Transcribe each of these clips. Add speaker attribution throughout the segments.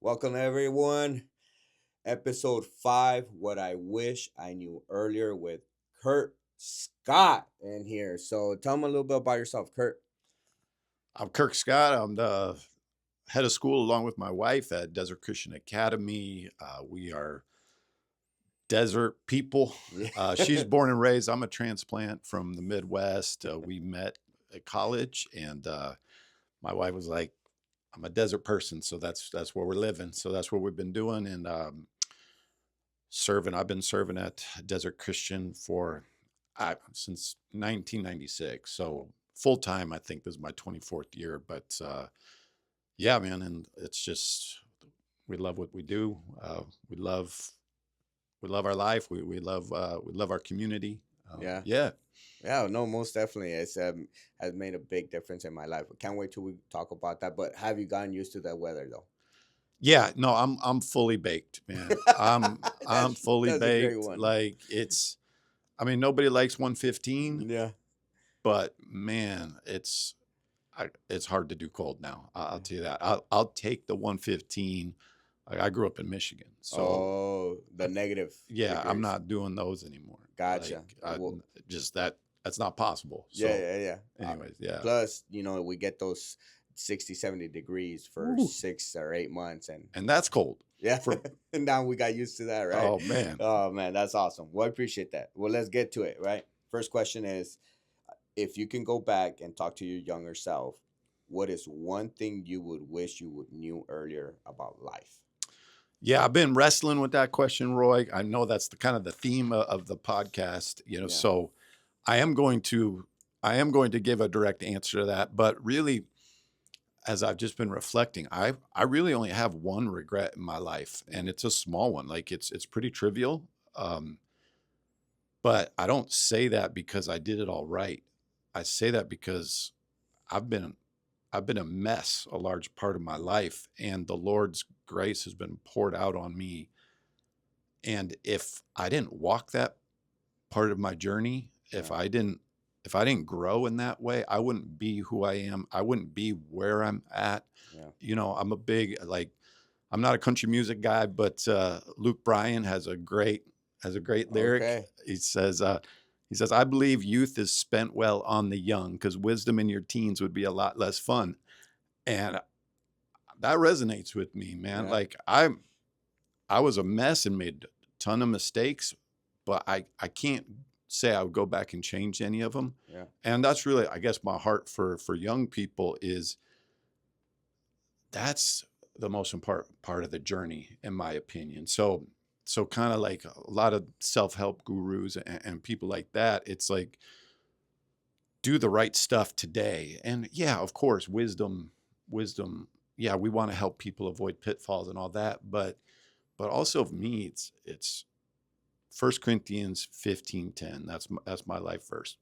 Speaker 1: Welcome, everyone. Episode 5, What I Wish I Knew Earlier with Kurt Scott in here. So tell me a little bit about yourself, Kurt.
Speaker 2: I'm Kirk Scott. I'm the head of school along with my wife at Desert Christian Academy. We are desert people.
Speaker 1: Yeah.
Speaker 2: She's born and raised. I'm a transplant from the Midwest. We met at college, and my wife was like, "I'm a desert person, so that's where we're living. So that's what we've been doing." And serving. I've been serving at Desert Christian for since 1996. So full time. I think this is my 24th year, but. Yeah, man, and it's just we love what we do. We love our life. We love our community.
Speaker 1: Yeah.
Speaker 2: Yeah,
Speaker 1: Yeah, no, most definitely. It's has made a big difference in my life. I can't wait till we talk about that. But have you gotten used to that weather though?
Speaker 2: yeah. No, I'm fully baked, man. I'm fully
Speaker 1: That's a great
Speaker 2: baked.
Speaker 1: one.
Speaker 2: Like it's. I mean, nobody likes 115,
Speaker 1: Yeah.
Speaker 2: but man, it's hard to do cold now. I'll
Speaker 1: Yeah.
Speaker 2: tell you that. I'll take the 115. I grew up in Michigan, so
Speaker 1: Oh, the negative
Speaker 2: yeah, I'm
Speaker 1: degrees.
Speaker 2: not doing those anymore. Like
Speaker 1: Gotcha. Well,
Speaker 2: just that's not possible.
Speaker 1: yeah,
Speaker 2: So,
Speaker 1: yeah, yeah.
Speaker 2: anyways, yeah.
Speaker 1: Plus, we get those 60, 70 degrees for
Speaker 2: Ooh,
Speaker 1: 6 or 8 months. And
Speaker 2: and that's cold.
Speaker 1: yeah,
Speaker 2: For
Speaker 1: and now we got used to that, right?
Speaker 2: oh man,
Speaker 1: Oh, man, that's awesome. Well, I appreciate that. Well, let's get to it, right? First question is, if you can go back and talk to your younger self, what is one thing you would wish you would knew earlier about life?
Speaker 2: yeah, I've been wrestling with that question, Roy. I know that's the kind of the theme of the podcast.
Speaker 1: Yeah.
Speaker 2: So I am going to I am going to give a direct answer to that. But really, as I've just been reflecting, I really only have one regret in my life, and
Speaker 1: Mm.
Speaker 2: it's a small one. Like it's pretty trivial. Um, But I don't say that because I did it all right. I say that because I've been I've been a mess a large part of my life, and the Lord's grace has been poured out on me. And if I didn't walk that part of my journey,
Speaker 1: Yeah.
Speaker 2: if I didn't grow in that way, I wouldn't be who I am. I wouldn't be where I'm at.
Speaker 1: Yeah.
Speaker 2: I'm a big like I'm not a country music guy, but Luke Bryan has a great lyric.
Speaker 1: Okay.
Speaker 2: He says, "I believe youth is spent well on the young, because wisdom in your teens would be a lot less fun." And that resonates with me, man.
Speaker 1: Yeah.
Speaker 2: Like I was a mess and made a ton of mistakes, but I can't say I would go back and change any of them.
Speaker 1: Yeah.
Speaker 2: And that's really, I guess, my heart for young people is that's the most important part of the journey, in my opinion. So kind of like a lot of self-help gurus and people like that, it's like do the right stuff today. And yeah, of course, wisdom. Yeah, we want to help people avoid pitfalls and all that, but also of me, it's 1 Corinthians 15:10. That's my life verse.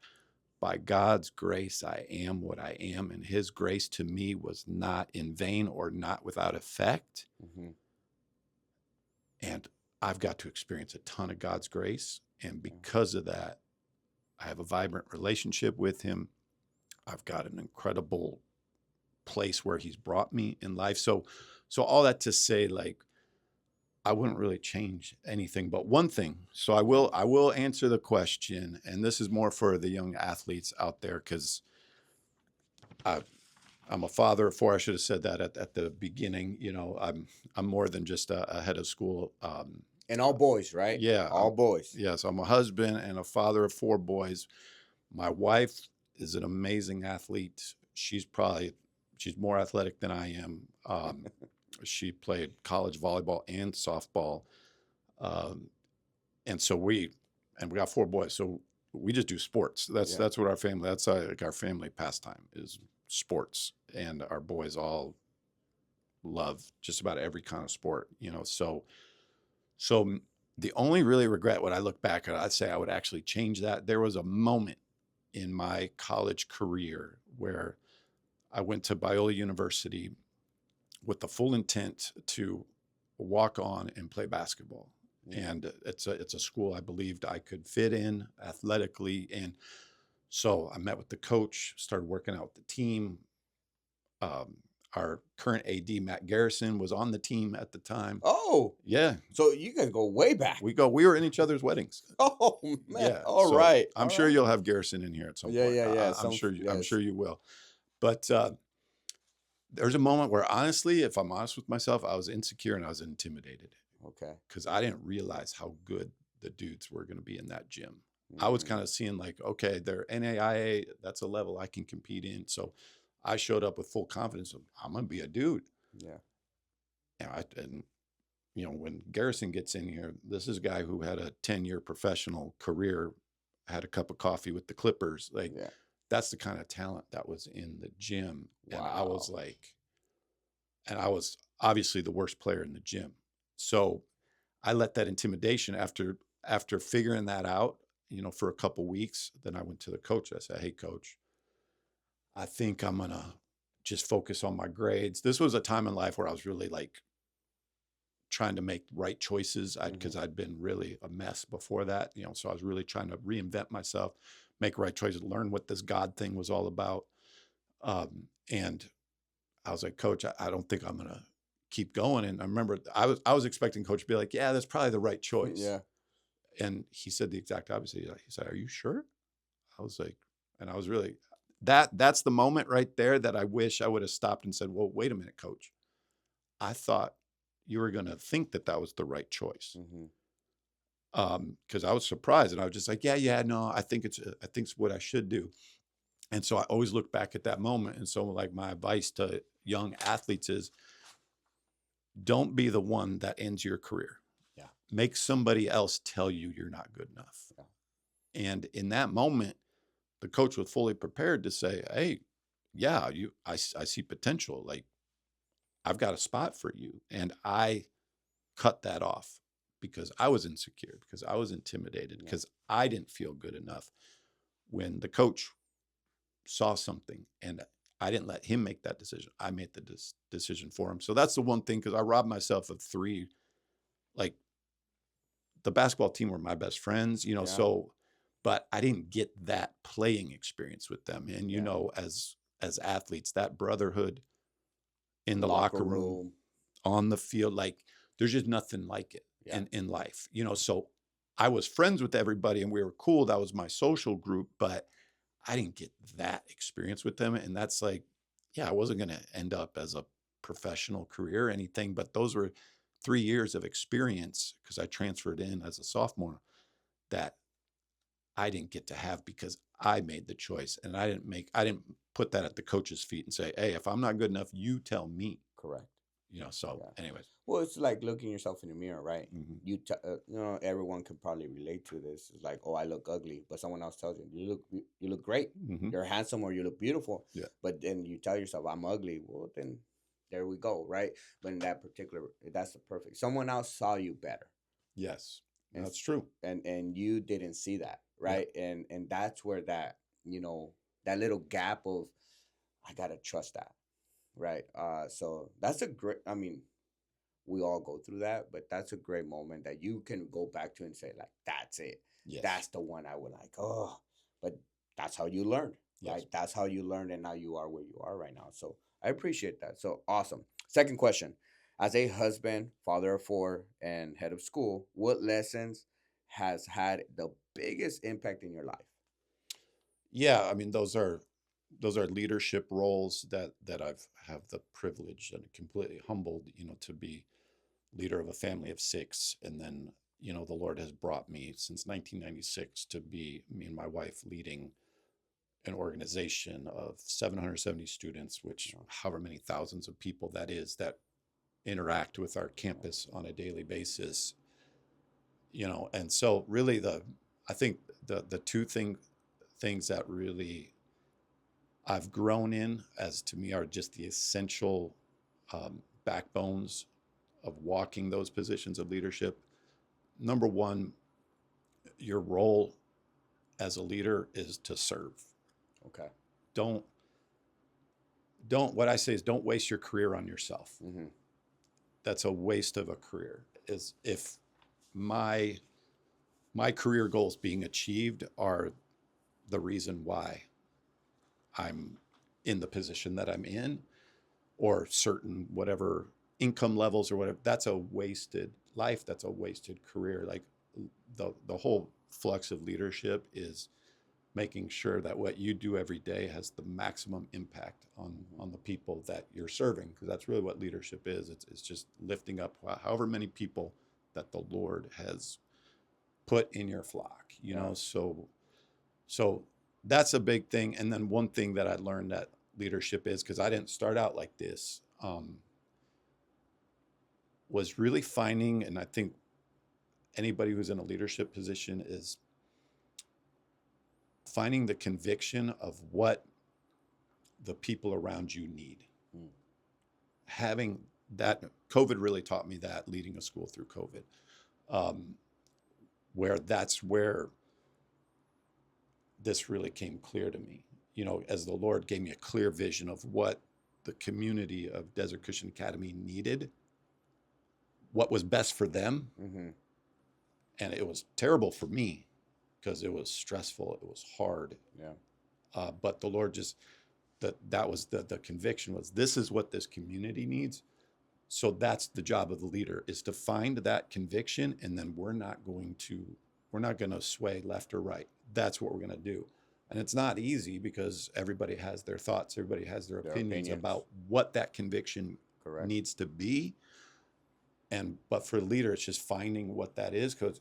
Speaker 2: By God's grace, I am what I am, and his grace to me was not in vain or not without effect.
Speaker 1: Hmm.
Speaker 2: And I've got to experience a ton of God's grace. And
Speaker 1: Yeah.
Speaker 2: because of that, I have a vibrant relationship with him. I've got an incredible place where he's brought me in life. So all that to say, like, I wouldn't really change anything, but one thing. So
Speaker 1: Yeah.
Speaker 2: I will answer the question, and this is more for the young athletes out there because I'm a father of four. I should have said that at the beginning. I'm more than just a head of school.
Speaker 1: And all boys, right?
Speaker 2: Yeah,
Speaker 1: All boys.
Speaker 2: yes, I'm a husband and a father of four boys. My wife is an amazing athlete. She's more athletic than I am. She played college volleyball and softball, um, and so we got four boys. So we just do sports.
Speaker 1: Yeah.
Speaker 2: That's what our family. That's like our family pastime is sports, and our boys all love just about every kind of sport. So the only really regret when I look back at it, I'd say I would actually change that. There was a moment in my college career where I went to Biola University with the full intent to walk on and play basketball.
Speaker 1: Yeah.
Speaker 2: And it's a school I believed I could fit in athletically. And so I met with the coach, started working out with the team. Um, our current AD, Matt Garrison, was on the team at the time.
Speaker 1: Oh,
Speaker 2: Yeah,
Speaker 1: so you guys go way back.
Speaker 2: we were in each other's weddings.
Speaker 1: Oh man.
Speaker 2: Yeah,
Speaker 1: All
Speaker 2: so
Speaker 1: right.
Speaker 2: I'm
Speaker 1: All
Speaker 2: sure
Speaker 1: right.
Speaker 2: you'll have Garrison in here at some
Speaker 1: Yeah,
Speaker 2: point.
Speaker 1: yeah, yeah.
Speaker 2: I'm
Speaker 1: Yes.
Speaker 2: sure you will. But there's a moment where, honestly, if I'm honest with myself, I was insecure and I was intimidated
Speaker 1: Okay.
Speaker 2: because I didn't realize how good the dudes were going to be in that gym. I was
Speaker 1: Mm,
Speaker 2: kind of seeing like, okay, they're NAIA, that's a level I can compete in. So I showed up with full confidence of I'm going to be a dude.
Speaker 1: yeah.
Speaker 2: And when Garrison gets in here, this is a guy who had a 10-year professional career, had a cup of coffee with the Clippers. Like,
Speaker 1: Yeah.
Speaker 2: that's the kind of talent that was in the gym. And
Speaker 1: Wow.
Speaker 2: I was obviously the worst player in the gym. So I let that intimidation after figuring that out, for a couple weeks, then I went to the coach. I said, "Hey, coach, I think I'm going to just focus on my grades." This was a time in life where I was really like trying to make right choices because I'd been really a mess before that, so I was really trying to reinvent myself, make right choices, learn what this God thing was all about. And I was like, "Coach, I don't think I'm going to keep going." And I remember I was expecting coach to be like, "Yeah, that's probably the right choice."
Speaker 1: Yeah.
Speaker 2: And he said the exact opposite. He said, "Are you sure?" I was like, and I was really, that's the moment right there that I wish I would have stopped and said, "Well, wait a minute, coach. I thought you were going to think that was the right choice."
Speaker 1: Mm-hmm.
Speaker 2: Because I was surprised, and I was just like, yeah, no, I think it's what I should do. And so I always look back at that moment. And so, like, my advice to young athletes is, don't be the one that ends your career.
Speaker 1: Yeah.
Speaker 2: Make somebody else tell you you're not good enough.
Speaker 1: Yeah.
Speaker 2: And in that moment, the coach was fully prepared to say, "Hey, yeah, I see potential. Like, I've got a spot for you." And I cut that off because I was insecure, because I was intimidated,
Speaker 1: Yeah.
Speaker 2: because I didn't feel good enough. When the coach saw something, and I didn't let him make that decision, I made the decision for him. So that's the one thing, because I robbed myself of three, like, the basketball team were my best friends,
Speaker 1: Yeah.
Speaker 2: so, but I didn't get that playing experience with them. And,
Speaker 1: Yeah.
Speaker 2: as athletes, that brotherhood in the
Speaker 1: Locker
Speaker 2: locker room,
Speaker 1: room.
Speaker 2: on the field, like, there's just nothing like it
Speaker 1: Yeah.
Speaker 2: in life, so I was friends with everybody and we were cool. That was my social group, but I didn't get that experience with them. And that's like, yeah, I wasn't going to end up as a professional career or anything, but those were 3 years of experience, because I transferred in as a sophomore, that I didn't get to have because I made the choice. And I didn't put that at the coach's feet and say, "Hey, if I'm not good enough, you tell me."
Speaker 1: Correct.
Speaker 2: So
Speaker 1: Yeah.
Speaker 2: anyways.
Speaker 1: Well, it's like looking yourself in the mirror, right?
Speaker 2: Mhm.
Speaker 1: Everyone can probably relate to this. It's like, oh, I look ugly, but someone else tells you, you look great,
Speaker 2: Mhm.
Speaker 1: you're handsome, or you look beautiful.
Speaker 2: Yeah.
Speaker 1: But then you tell yourself, I'm ugly. Well, then there we go, right? But in that particular, that's the perfect. Someone else saw you better,
Speaker 2: Yes,
Speaker 1: and
Speaker 2: that's true.
Speaker 1: and you didn't see that,
Speaker 2: Yeah.
Speaker 1: right? And that's where that little gap of, I gotta trust that, right? So that's a great. I mean, we all go through that, but that's a great moment that you can go back to and say, like, that's it.
Speaker 2: Yes.
Speaker 1: That's the one I would like. Oh, but that's how you learned, right?
Speaker 2: Yes.
Speaker 1: That's how you learned, and now you are where you are right now. So I appreciate that. So awesome. Second question. As a husband, father of four, and head of school, what lessons has had the biggest impact in your life?
Speaker 2: Yeah, I mean, those are leadership roles that I've have the privilege and completely humbled, to be leader of a family of six. And then, the Lord has brought me since 1996 to be, me and my wife, leading an organization of 770 students, which,
Speaker 1: Yeah.
Speaker 2: however many thousands of people that is, that interact with our campus on a daily basis. And so really, I think the two things that really I've grown in, as to me, are just the essential backbones of walking those positions of leadership. Number one, your role as a leader is to serve.
Speaker 1: Okay.
Speaker 2: Don't what I say is, don't waste your career on yourself.
Speaker 1: Mm-hmm.
Speaker 2: That's a waste of a career. Is if my career goals being achieved are the reason why I'm in the position that I'm in, or certain whatever income levels or whatever. That's a wasted life. That's a wasted career. Like the whole flux of leadership is making sure that what you do every day has the maximum impact on the people that you're serving, because that's really what leadership is. It's just lifting up however many people that the Lord has put in your flock, you
Speaker 1: Yeah.
Speaker 2: know. So that's a big thing. And then one thing that I learned that leadership is, because I didn't start out like this, was really finding, and I think anybody who's in a leadership position is finding the conviction of what the people around you need.
Speaker 1: Mm.
Speaker 2: Having that, COVID really taught me that, leading a school through COVID, um, where that's where this really came clear to me. You know, as the Lord gave me a clear vision of what the community of Desert Christian Academy needed, what was best for them.
Speaker 1: Mm-hmm.
Speaker 2: And it was terrible for me because it was stressful, it was hard.
Speaker 1: Yeah.
Speaker 2: But the Lord just, that was the conviction was, this is what this community needs. So that's the job of the leader, is to find that conviction, and then we're not going to sway left or right. That's what we're going to do. And it's not easy because everybody has their thoughts, everybody has their opinions about what that conviction
Speaker 1: Correct.
Speaker 2: needs to be. But for the leader, it's just finding what that is, because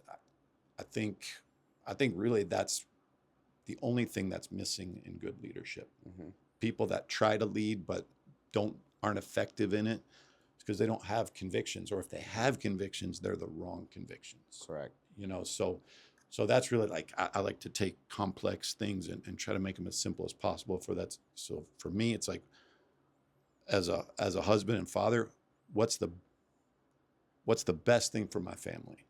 Speaker 2: I think really that's the only thing that's missing in good leadership.
Speaker 1: Mm-hmm.
Speaker 2: People that try to lead but aren't effective in it because they don't have convictions, or if they have convictions, they're the wrong convictions.
Speaker 1: Correct.
Speaker 2: You know, so that's really like, I like to take complex things and try to make them as simple as possible for that. So for me, it's like, as a husband and father, what's the best thing for my family?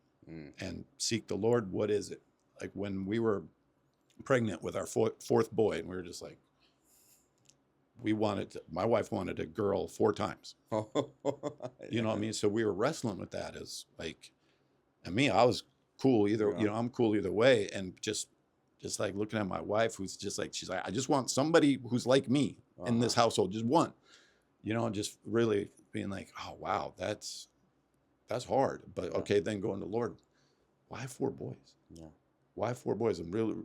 Speaker 2: And seek the Lord. What is it? Like when we were pregnant with our fourth boy, and we were just like, my wife wanted a girl 4 times. You know what I mean? So we were wrestling with that as like, and me, I was cool either,
Speaker 1: Yeah.
Speaker 2: I'm cool either way. And just like looking at my wife, who's just like, she's like, I just want somebody who's like me in this household, just one, you know, and just really being like, oh, wow, that's hard. But okay, then going to Lord, why 4 boys?
Speaker 1: Yeah.
Speaker 2: Why 4 boys? And really,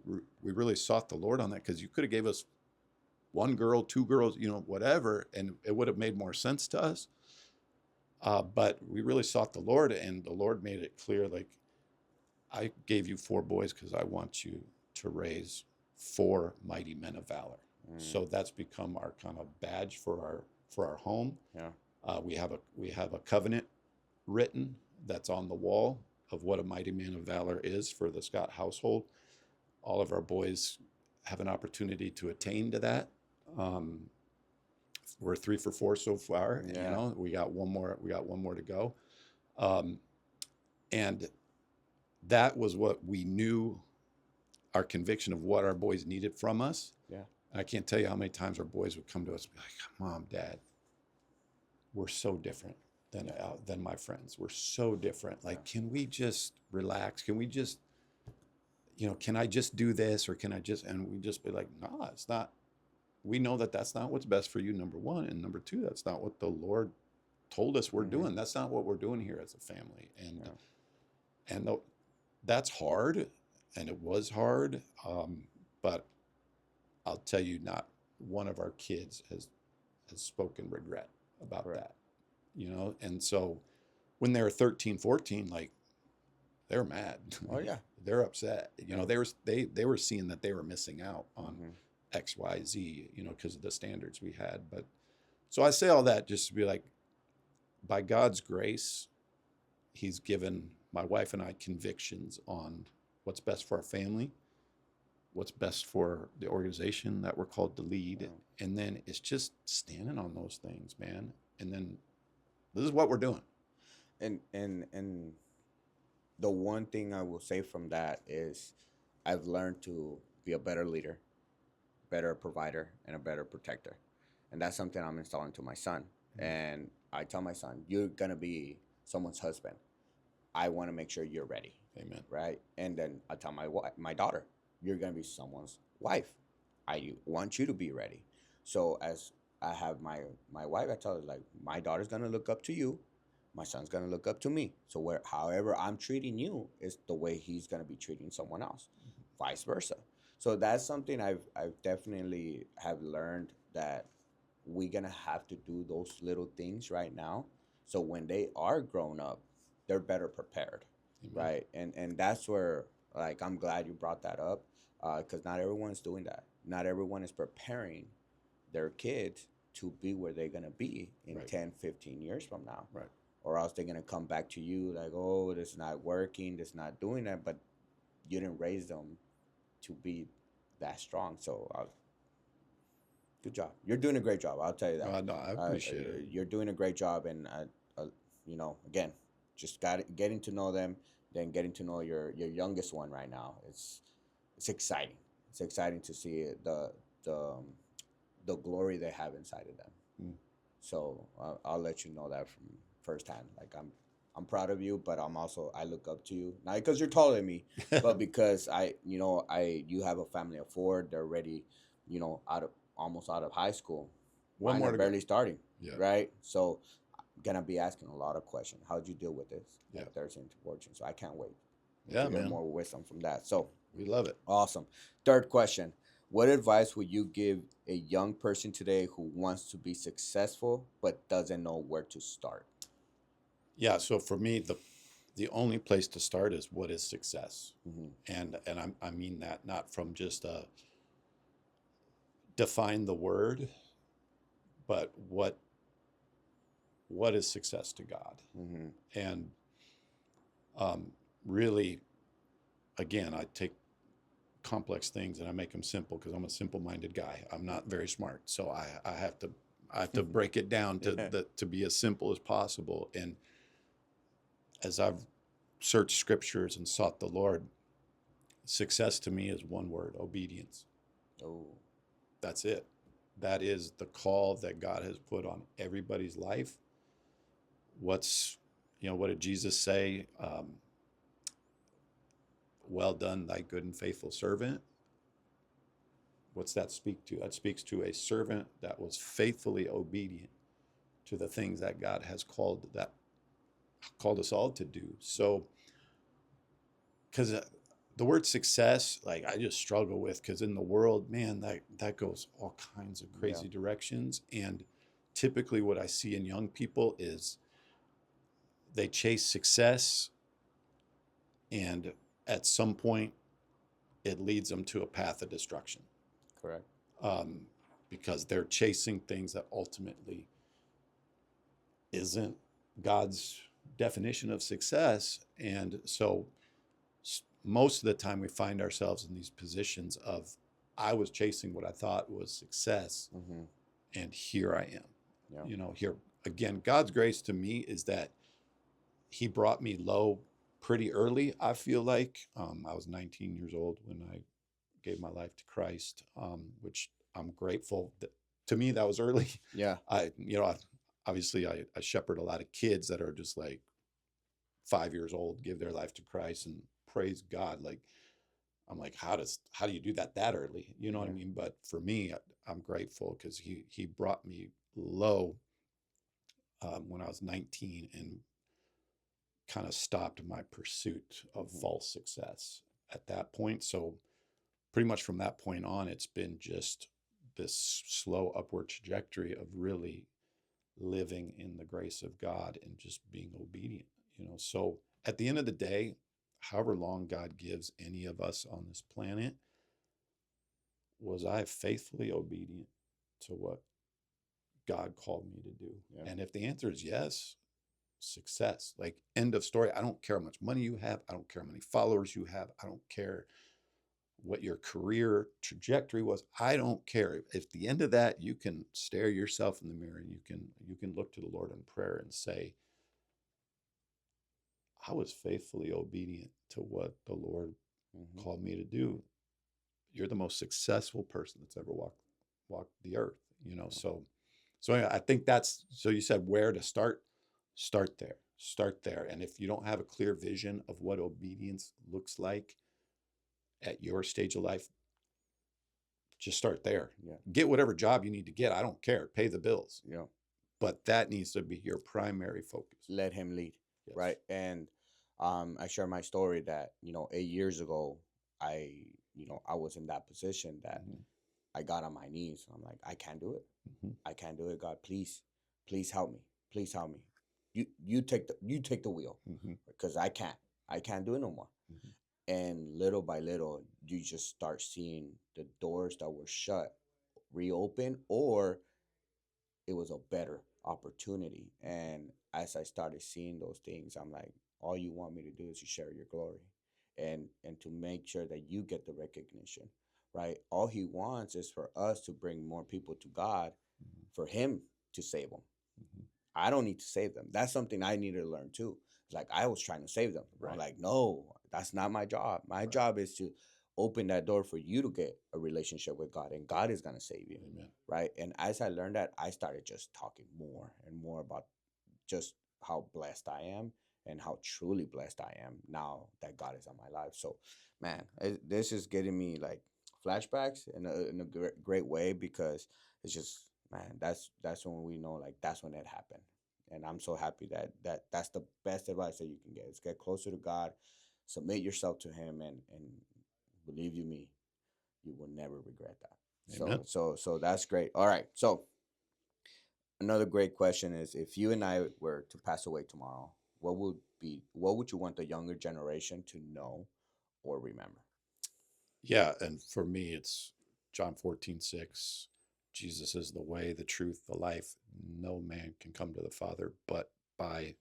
Speaker 2: we really sought the Lord on that, because you could have gave us 1 girl, 2 girls, you know, whatever, and it would have made more sense to us. But we really sought the Lord, and the Lord made it clear, like, I gave you 4 boys because I want you to raise 4 mighty men of valor. So that's become our kind of badge for our home.
Speaker 1: Yeah.
Speaker 2: We have a covenant written that's on the wall of what a mighty man of valor is for the Scott household. All of our boys have an opportunity to attain to that. We're 3 for 4 so far.
Speaker 1: Yeah.
Speaker 2: You know, we got one more to go. And that was what we knew, our conviction of what our boys needed from us.
Speaker 1: Yeah.
Speaker 2: And I can't tell you how many times our boys would come to us and be like, Mom, Dad, we're so different than my friends. We're so different. Like, can we just relax? Can we just, you know, can I just do this, or can I just, and we just be like, no, it's not. We know that that's not what's best for you, number 1. And number 2, that's not what the Lord told us we're doing. That's not what we're doing here as a family. And that's hard, and it was hard. But I'll tell you, not one of our kids has spoken regret about that, you know? And so when they were 13, 14, like, they were mad.
Speaker 1: Oh yeah.
Speaker 2: They're upset. You know, they were seeing that they were missing out on X, Y, Z, you know, because of the standards we had. But so I say all that just to be like, by God's grace, He's given my wife and I convictions on what's best for our family, what's best for the organization that we're called to lead. Yeah. And then it's just standing on those things, man. And then this is what we're doing.
Speaker 1: And the one thing I will say from that is I've learned to be a better leader, better provider, and a better protector. And that's something I'm installing to my son. And I tell my son, you're going to be someone's husband. I want to make sure you're ready.
Speaker 2: Amen.
Speaker 1: Right? And then I tell my daughter, you're going to be someone's wife. I want you to be ready. So as I have my wife. I tell her like my daughter's gonna look up to you, my son's gonna look up to me. So where however I'm treating you is the way he's gonna be treating someone else, vice versa. So that's something I've definitely have learned that we're gonna have to do those little things right now. So when they are grown up, they're better prepared,
Speaker 2: Amen.
Speaker 1: right? And that's where like I'm glad you brought that up, because not everyone's doing that. Not everyone is preparing their kids to be where they're going to be in
Speaker 2: Right.
Speaker 1: 10, 15 years from now.
Speaker 2: Right.
Speaker 1: Or else they're going to come back to you like, oh, this is not working, this is not doing that. But you didn't raise them to be that strong. So good job. You're doing a great job. I'll tell you that.
Speaker 2: No, I appreciate it.
Speaker 1: You're doing a great job. And, again, just getting to know them, then getting to know your youngest one right now. It's exciting. It's exciting to see the um, the glory they have inside of them.
Speaker 2: Mm.
Speaker 1: So I'll let you know that from firsthand. Like I'm proud of you, but I look up to you not because you're taller than me, but because you have a family of four. They're already, out of almost out of high school.
Speaker 2: One
Speaker 1: Mine
Speaker 2: more
Speaker 1: are
Speaker 2: to go.
Speaker 1: barely starting,
Speaker 2: Yeah.
Speaker 1: right? So I'm gonna be asking a lot of questions. How'd you deal with this
Speaker 2: Yeah.
Speaker 1: at 13 to 14? So I can't wait
Speaker 2: Yeah,
Speaker 1: to hear
Speaker 2: man.
Speaker 1: more wisdom from that. So
Speaker 2: We love it.
Speaker 1: awesome. Third question. What advice would you give a young person today who wants to be successful but doesn't know where to start?
Speaker 2: Yeah. So for me, the only place to start is what is success,
Speaker 1: Mm-hmm.
Speaker 2: and I mean that not from just define the word, but what is success to God,
Speaker 1: Mm-hmm.
Speaker 2: and um, really, again, I take complex things and I make them simple because I'm a simple-minded guy. I'm not very smart, so I have to break it down
Speaker 1: Yeah.
Speaker 2: to be as simple as possible. And as I've searched scriptures and sought the Lord, success to me is one word: obedience.
Speaker 1: Oh.
Speaker 2: That's it. That is the call that God has put on everybody's life. What did Jesus say? Well done, thy good and faithful servant. What's that speak to? That speaks to a servant that was faithfully obedient to the things that God has called us all to do. So, because the word success, like I just struggle with, because in the world, man, that goes all kinds of
Speaker 1: Yeah.
Speaker 2: crazy directions. And typically, what I see in young people is they chase success, and at some point, it leads them to a path of destruction,
Speaker 1: Correct.
Speaker 2: um, because they're chasing things that ultimately isn't God's definition of success. And so most of the time we find ourselves in these positions of, I was chasing what I thought was success,
Speaker 1: Mm-hmm.
Speaker 2: and here I am.
Speaker 1: Yeah.
Speaker 2: Here again, God's grace to me is that He brought me low pretty early. I feel like I was 19 years old when I gave my life to Christ, which I'm grateful that, to me, that was early.
Speaker 1: Yeah.
Speaker 2: Obviously I shepherd a lot of kids that are just like 5 years old, give their life to Christ, and praise God. Like, I'm like, how do you do that early? You know what I
Speaker 1: Yeah.
Speaker 2: mean? But for me, I'm grateful because he brought me low when I was 19 and kind of stopped my pursuit of
Speaker 1: Mm-hmm.
Speaker 2: false success at that point. So pretty much from that point on, it's been just this slow upward trajectory of really living in the grace of God and just being obedient. So at the end of the day, however long God gives any of us on this planet, was I faithfully obedient to what God called me to do?
Speaker 1: Yeah.
Speaker 2: And if the answer is yes, success. Like, end of story. I don't care how much money you have. I don't care how many followers you have. I don't care what your career trajectory was. I don't care. If at the end of that you can stare yourself in the mirror and you can look to the Lord in prayer and say, I was faithfully obedient to what the Lord
Speaker 1: Mm-hmm.
Speaker 2: called me to do, you're the most successful person that's ever walked the earth.
Speaker 1: Yeah.
Speaker 2: So I think that's, so you said where to start. Start there. And if you don't have a clear vision of what obedience looks like at your stage of life, Just start there.
Speaker 1: Yeah.
Speaker 2: Get whatever job you need to get. I don't care. Pay the bills.
Speaker 1: Yeah.
Speaker 2: But that needs to be your primary focus.
Speaker 1: Let him lead.
Speaker 2: Yes.
Speaker 1: Right. And I share my story that, 8 years ago, I, I was in that position that
Speaker 2: Mhm.
Speaker 1: I got on my knees. I'm like, I can't do it.
Speaker 2: Mhm.
Speaker 1: I can't do it. God, please help me. Please help me. You take the wheel,
Speaker 2: Mhm.
Speaker 1: because I can't do it no more.
Speaker 2: Mhm.
Speaker 1: And little by little, you just start seeing the doors that were shut reopen, or it was a better opportunity. And as I started seeing those things, I'm like, all you want me to do is to share your glory, and to make sure that you get the recognition, right? All he wants is for us to bring more people to God,
Speaker 2: Mhm.
Speaker 1: for him to save them.
Speaker 2: Mhm.
Speaker 1: I don't need to save them. That's something I needed to learn too. It's like I was trying to save them. I'm
Speaker 2: Right.
Speaker 1: like, no, that's not my job. My
Speaker 2: Right.
Speaker 1: job is to open that door for you to get a relationship with God, and God is gonna save you.
Speaker 2: Amen.
Speaker 1: Right. And as I learned that, I started just talking more and more about just how blessed I am, and how truly blessed I am now that God is on my life. So, man, this is getting me like flashbacks in a great way, because it's just, man, that's when we know, like, that's when it happened. And I'm so happy that's the best advice that you can get, is get closer to God, submit yourself to Him, and believe you me, you will never regret that.
Speaker 2: Amen.
Speaker 1: So that's great. All right, so another great question is, if you and I were to pass away tomorrow, what would you want the younger generation to know or remember?
Speaker 2: Yeah. And for me, it's John 14:6. Jesus is the way, the truth, the life. No man can come to the Father but by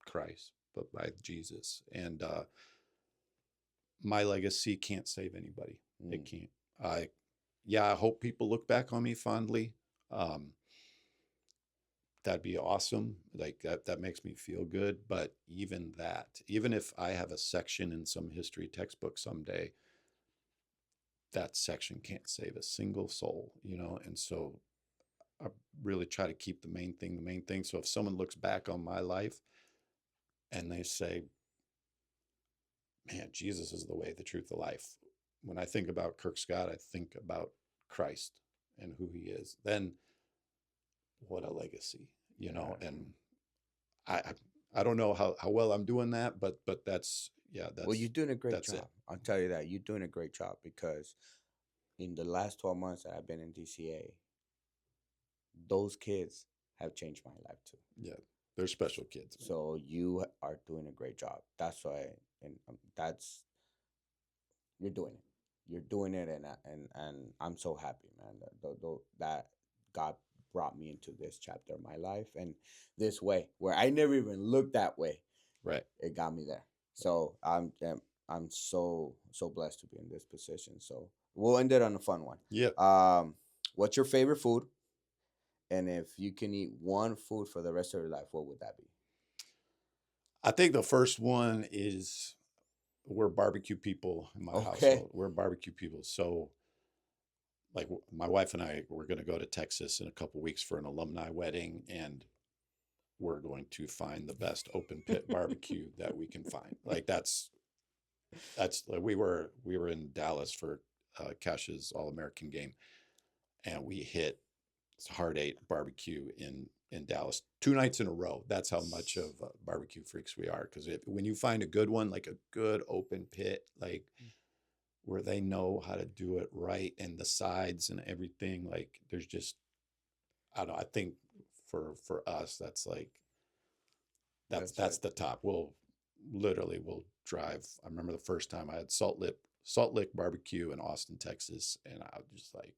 Speaker 2: Christ, but by Jesus. And my legacy can't save anybody. It
Speaker 1: Mm,
Speaker 2: can't. I, yeah, I hope people look back on me fondly. Um, that'd be awesome. Like that makes me feel good. But even that, even if I have a section in some history textbook someday, that section can't save a single soul, And so I really try to keep the main thing the main thing. So if someone looks back on my life and they say, man, Jesus is the way, the truth, the life. When I think about Kirk Scott, I think about Christ and who he is. Then what a legacy,
Speaker 1: yeah.
Speaker 2: And I I don't know how well I'm doing that, but that's yeah,
Speaker 1: Well, you're doing a great
Speaker 2: that's it.
Speaker 1: job. I'll tell you that you're doing a great job, because in the last 12 months that I've been in DCA, those kids have changed my life too.
Speaker 2: Yeah, they're special kids, man.
Speaker 1: So you are doing a great job. That's why, and that's you're doing it. You're doing it, and I'm so happy, man. That God brought me into this chapter of my life, and this way where I never even looked that way.
Speaker 2: Right.
Speaker 1: It got me there. So I'm so blessed to be in this position. So we'll end it on a fun one.
Speaker 2: Yeah.
Speaker 1: What's your favorite food? And if you can eat one food for the rest of your life, what would that be?
Speaker 2: I think the first one is we're barbecue people in my
Speaker 1: Okay.
Speaker 2: household. We're barbecue people. So like my wife and I, we're going to go to Texas in a couple weeks for an alumni wedding, and we're going to find the best open pit barbecue that we can find. Like that's like we were in Dallas for Cash's All American game, and we hit Hard Eight barbecue in Dallas 2 nights in a row. That's how much of barbecue freaks we are. Because when you find a good one, like a good open pit, like where they know how to do it right, and the sides and everything, like there's just I don't know. I think for us, that's like
Speaker 1: That's
Speaker 2: that's
Speaker 1: right.
Speaker 2: the top. We'll drive. I remember the first time I had Salt Lick barbecue in Austin, Texas, and I was just like,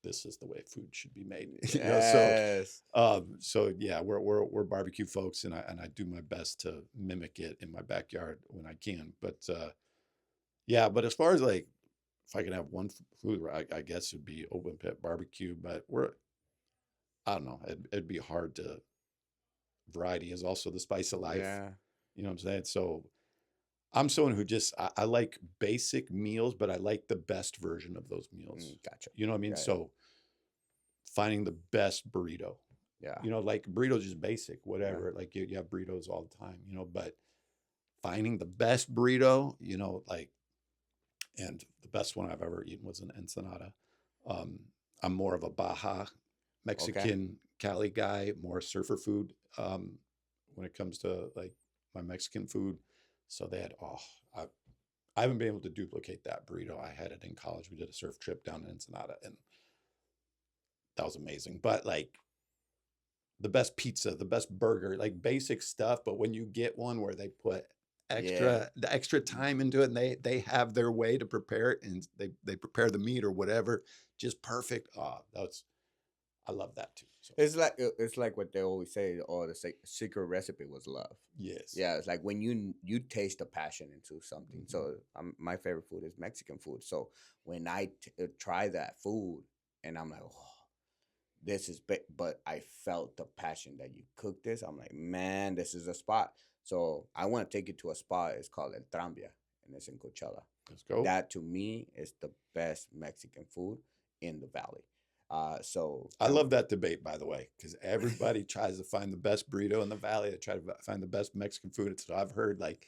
Speaker 2: this is the way food should be made.
Speaker 1: Yes.
Speaker 2: So yeah, we're barbecue folks, and I do my best to mimic it in my backyard when I can. But yeah, but as far as like if I can have one food, I guess it'd be open pit barbecue. But I don't know, it'd be hard to. Variety is also the spice of life.
Speaker 1: Yeah.
Speaker 2: You know what I'm saying? So I'm someone who just I like basic meals, but I like the best version of those meals.
Speaker 1: Gotcha.
Speaker 2: You know what I mean?
Speaker 1: Yeah. Yeah.
Speaker 2: So finding the best burrito.
Speaker 1: Yeah.
Speaker 2: Like burritos just basic,
Speaker 1: Yeah.
Speaker 2: whatever. Like you have burritos all the time, but finding the best burrito, like, and the best one I've ever eaten was an ensenada. Um, I'm more of a Baja
Speaker 1: Okay.
Speaker 2: Mexican Cali guy, more surfer food when it comes to like my Mexican food. So they had, I, I haven't been able to duplicate that burrito. I had it in college. We did a surf trip down in Ensenada, and that was amazing. But like the best pizza, the best burger, like basic stuff. But when you get one where they put
Speaker 1: Yeah.
Speaker 2: the extra time into it, and they have their way to prepare it, and they prepare the meat or whatever, just perfect. That's I love that too. So
Speaker 1: It's like what they always say. Oh, the secret recipe was love.
Speaker 2: yes.
Speaker 1: Yeah, it's like when you taste the passion into something.
Speaker 2: Hmm.
Speaker 1: So my favorite food is Mexican food. So when I try that food, and I'm like, oh, this is but I felt the passion that you cook this. I'm like, man, this is a spot. So I want to take it to a spot. It's called El Trambia, and it's in Coachella.
Speaker 2: Let's go.
Speaker 1: That to me is the best Mexican food in the valley. So
Speaker 2: I
Speaker 1: I'm
Speaker 2: love that debate, by the way, because everybody tries to find the best burrito in the valley. They try to find the best Mexican food. So I've heard like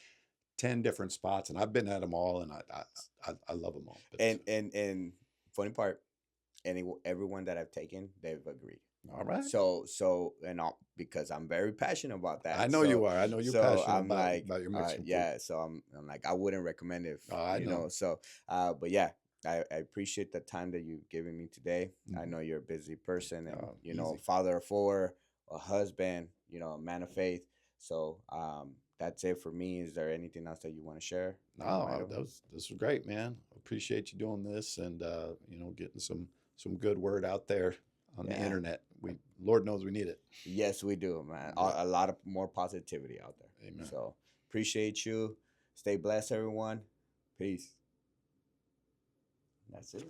Speaker 2: 10 different spots, and I've been at them all, and I love them all. But
Speaker 1: and funny part, everyone that I've taken, they've agreed.
Speaker 2: all right.
Speaker 1: So and all, because I'm very passionate about
Speaker 2: I
Speaker 1: that.
Speaker 2: know you are. I know you're
Speaker 1: So
Speaker 2: passionate
Speaker 1: I'm like,
Speaker 2: about your Mexican food.
Speaker 1: yeah. So I'm like, I wouldn't recommend if
Speaker 2: Oh, I know.
Speaker 1: So, but yeah, I appreciate the time that you've given me today. I
Speaker 2: Mhm.
Speaker 1: know you're a busy person, and
Speaker 2: Easy.
Speaker 1: father of four, a husband, a man of faith. So that's it for me. Is there anything else that you want to share?
Speaker 2: No,
Speaker 1: Mario?
Speaker 2: this was great, man. Appreciate you doing this, and getting some good word out there on the
Speaker 1: Yeah.
Speaker 2: internet. We Lord knows we need it.
Speaker 1: Yes, we do, man.
Speaker 2: Yep.
Speaker 1: A lot of more positivity out there.
Speaker 2: Amen.
Speaker 1: So appreciate you. Stay blessed, everyone. Peace. That's it.